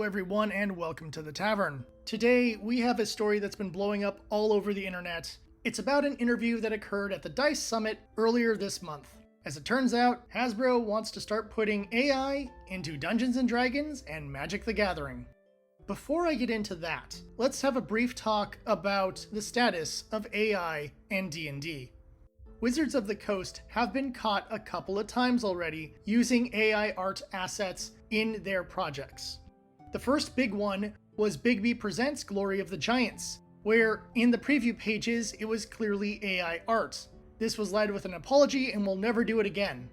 everyone, and welcome to the tavern. Today, we have a story that's been blowing up all over the internet. It's about an interview that occurred at the DICE Summit earlier this month. As it turns out, Hasbro wants to start putting AI into Dungeons & Dragons and Magic the Gathering. Before I get into that, let's have a brief talk about the status of AI and D&D. Wizards of the Coast have been caught a couple of times already using AI art assets in their projects. The first big one was Bigby Presents Glory of the Giants, where in the preview pages it was clearly AI art. This was led with an apology and will never do it again.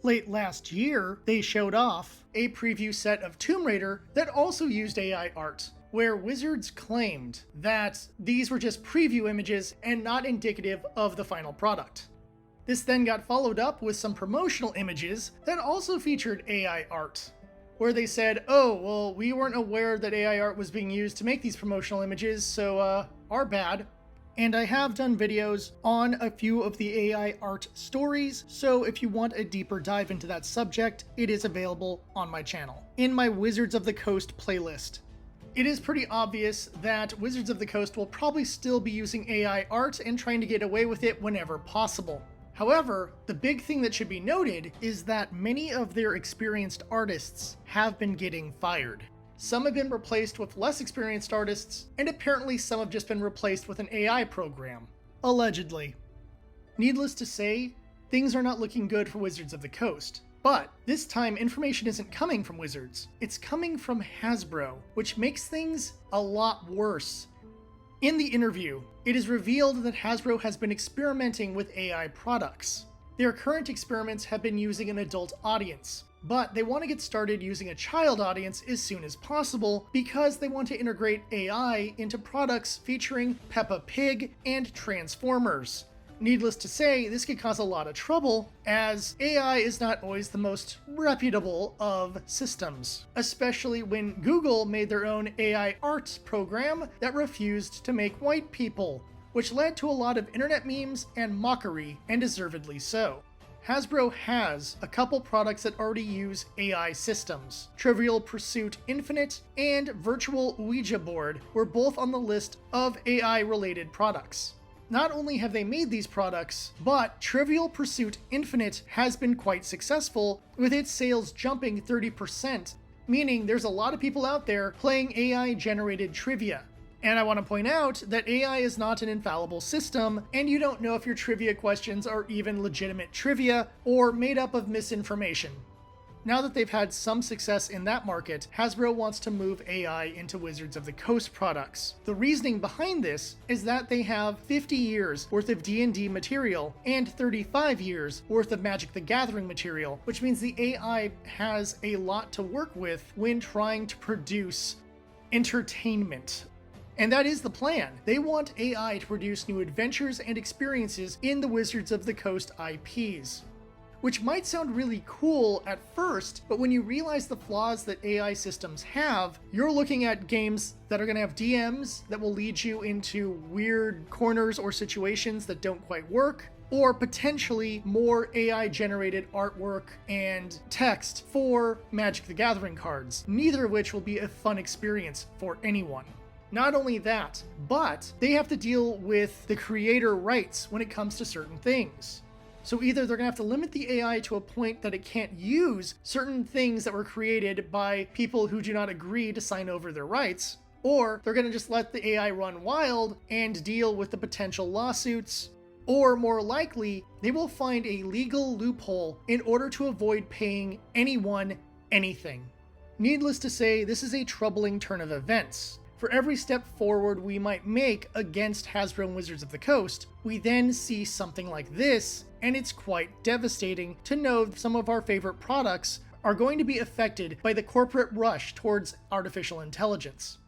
Late last year, they showed off a preview set of Tomb Raider that also used AI art, where Wizards claimed that these were just preview images and not indicative of the final product. This then got followed up with some promotional images that also featured AI art, where they said, oh, well, we weren't aware that AI art was being used to make these promotional images, so our bad. And I have done videos on a few of the AI art stories, so if you want a deeper dive into that subject, it is available on my channel, in my Wizards of the Coast playlist. It is pretty obvious that Wizards of the Coast will probably still be using AI art and trying to get away with it whenever possible. However, the big thing that should be noted is that many of their experienced artists have been getting fired. Some have been replaced with less experienced artists, and apparently some have just been replaced with an AI program. Allegedly. Needless to say, things are not looking good for Wizards of the Coast. But this time, information isn't coming from Wizards. It's coming from Hasbro, which makes things a lot worse. In the interview, it is revealed that Hasbro has been experimenting with AI products. Their current experiments have been using an adult audience, but they want to get started using a child audience as soon as possible because they want to integrate AI into products featuring Peppa Pig and Transformers. Needless to say, this could cause a lot of trouble, as AI is not always the most reputable of systems, especially when Google made their own AI art program that refused to make white people, which led to a lot of internet memes and mockery, and deservedly so. Hasbro has a couple products that already use AI systems. Trivial Pursuit Infinite and Virtual Ouija Board were both on the list of AI-related products. Not only have they made these products, but Trivial Pursuit Infinite has been quite successful, with its sales jumping 30%, meaning there's a lot of people out there playing AI-generated trivia. And I want to point out that AI is not an infallible system, and you don't know if your trivia questions are even legitimate trivia or made up of misinformation. Now that they've had some success in that market, Hasbro wants to move AI into Wizards of the Coast products. The reasoning behind this is that they have 50 years worth of D&D material and 35 years worth of Magic the Gathering material, which means the AI has a lot to work with when trying to produce entertainment. And that is the plan. They want AI to produce new adventures and experiences in the Wizards of the Coast IPs. Which might sound really cool at first, but when you realize the flaws that AI systems have, you're looking at games that are going to have DMs that will lead you into weird corners or situations that don't quite work, or potentially more AI-generated artwork and text for Magic the Gathering cards, neither of which will be a fun experience for anyone. Not only that, but they have to deal with the creator rights when it comes to certain things. So either they're going to have to limit the AI to a point that it can't use certain things that were created by people who do not agree to sign over their rights, or they're going to just let the AI run wild and deal with the potential lawsuits, or more likely, they will find a legal loophole in order to avoid paying anyone anything. Needless to say, this is a troubling turn of events. For every step forward we might make against Hasbro and Wizards of the Coast, we then see something like this, and it's quite devastating to know that some of our favorite products are going to be affected by the corporate rush towards artificial intelligence.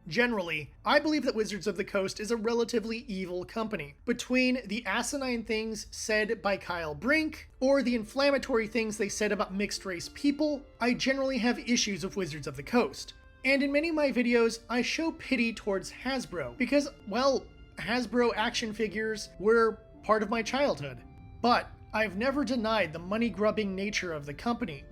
Generally, I believe that Wizards of the Coast is a relatively evil company. Between the asinine things said by Kyle Brink, or the inflammatory things they said about mixed-race people, I generally have issues with Wizards of the Coast. And in many of my videos, I show pity towards Hasbro, because, well, Hasbro action figures were part of my childhood. But I've never denied the money-grubbing nature of the company.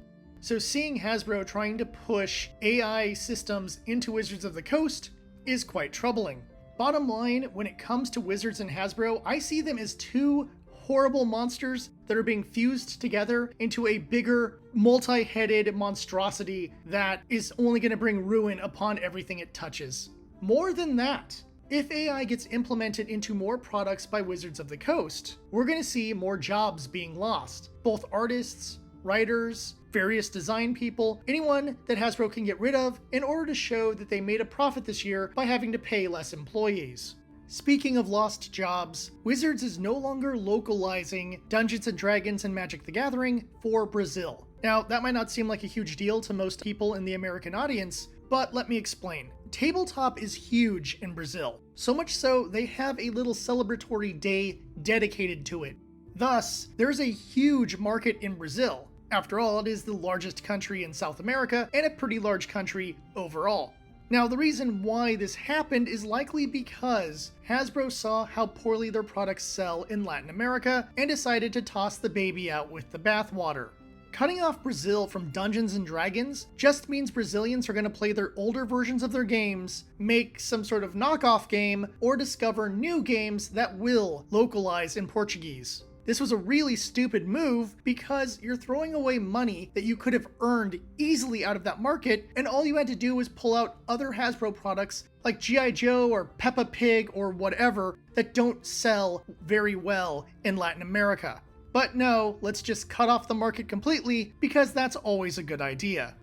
So seeing Hasbro trying to push AI systems into Wizards of the Coast is quite troubling. Bottom line, when it comes to Wizards and Hasbro, I see them as two horrible monsters that are being fused together into a bigger, multi-headed monstrosity that is only going to bring ruin upon everything it touches. More than that, if AI gets implemented into more products by Wizards of the Coast, we're going to see more jobs being lost. Both artists, writers, various design people, anyone that Hasbro can get rid of in order to show that they made a profit this year by having to pay less employees. Speaking of lost jobs, Wizards is no longer localizing Dungeons & Dragons and Magic the Gathering for Brazil. Now, that might not seem like a huge deal to most people in the American audience, but let me explain. Tabletop is huge in Brazil, so much so they have a little celebratory day dedicated to it. Thus, there's a huge market in Brazil. After all, it is the largest country in South America and a pretty large country overall. Now, the reason why this happened is likely because Hasbro saw how poorly their products sell in Latin America and decided to toss the baby out with the bathwater. Cutting off Brazil from Dungeons & Dragons just means Brazilians are going to play their older versions of their games, make some sort of knockoff game, or discover new games that will localize in Portuguese. This was a really stupid move because you're throwing away money that you could have earned easily out of that market, and all you had to do was pull out other Hasbro products like G.I. Joe or Peppa Pig or whatever that don't sell very well in Latin America. But no, let's just cut off the market completely because that's always a good idea.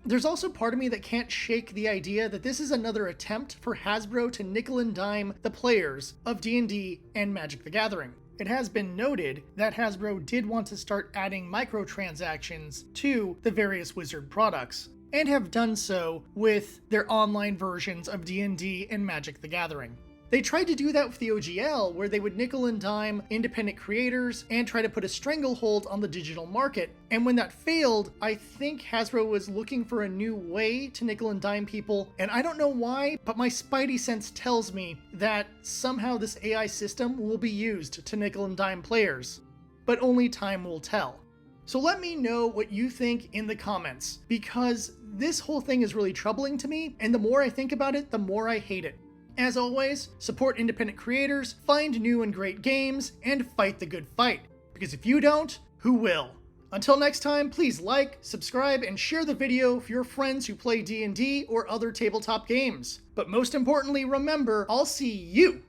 There's also part of me that can't shake the idea that this is another attempt for Hasbro to nickel and dime the players of D&D and Magic the Gathering. It has been noted that Hasbro did want to start adding microtransactions to the various Wizard products, and have done so with their online versions of D&D and Magic the Gathering. They tried to do that with the OGL, where they would nickel and dime independent creators and try to put a stranglehold on the digital market. And when that failed, I think Hasbro was looking for a new way to nickel and dime people. And I don't know why, but my spidey sense tells me that somehow this AI system will be used to nickel and dime players. But only time will tell. So let me know what you think in the comments, because this whole thing is really troubling to me, and the more I think about it, the more I hate it. As always, support independent creators, find new and great games, and fight the good fight. Because if you don't, who will? Until next time, please like, subscribe, and share the video for your friends who play D&D or other tabletop games. But most importantly, remember, I'll see you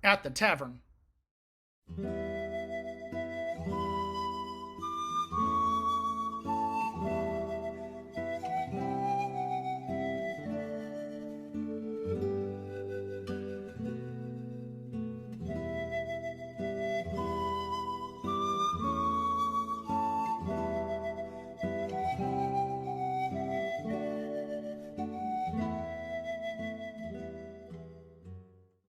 at the tavern.